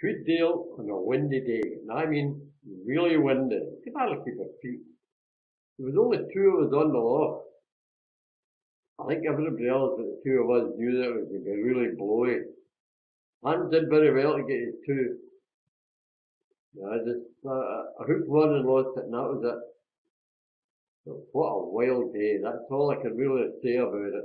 Tweeddale on a windy day, and I mean really windy. You could hardly keep your feet. There was only two of us on the loch. I think everybody else but the two of us knew that it would be really blowy. Hans did very well to get his two. I hooked one and lost it, and that was it. So what a wild day. That's all I can really say about it.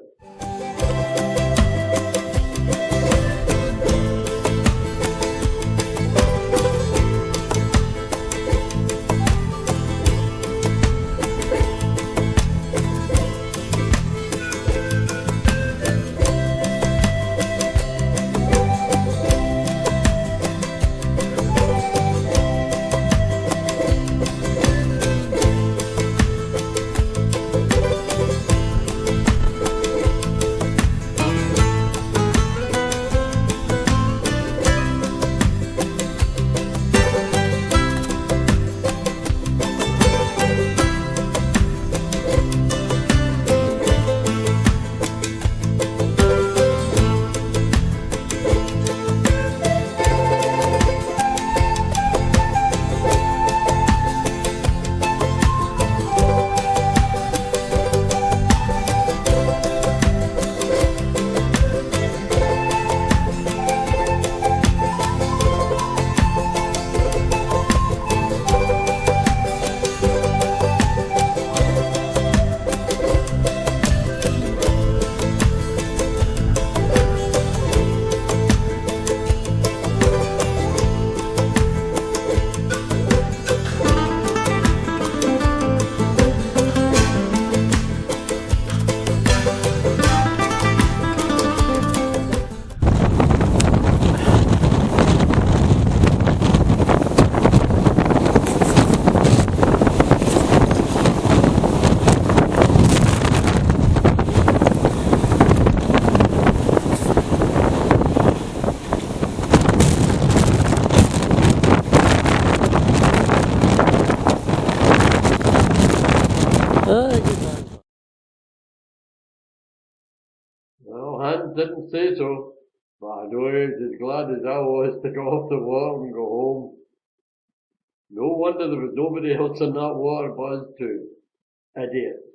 Well, Hans didn't say so, but I know he was as glad as I was to get off the water and go home. No wonder there was nobody else in that water but us two. Idiot.